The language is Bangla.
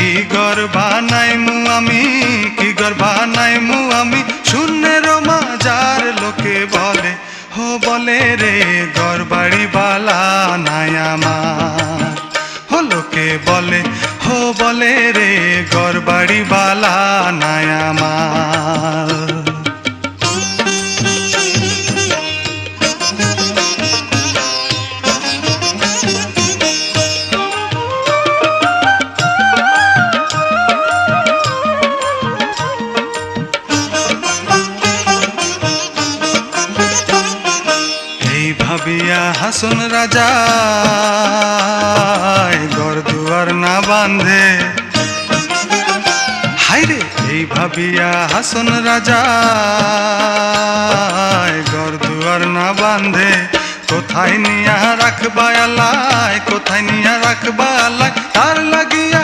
কি গর্বা নাই মু আমি শূন্যের মাজার লোকে বলে হো বলে রে গড়বাড়ি বালা নাই আমার হো লোকে বলে হো বলে রে গড়বাড়ি বালা নাই আমার ভাবিয়া হাসন রাজা ঘর দুয়ার না বাঁধে হাইরে এই ভাবিয়া হাসন রাজা ঘর দুয়ার না বাঁধে কোথায় নিয়া রাখবা আল্লাহ কোথায় নিয়া রাখবা আল্লাহ তার লাগিয়া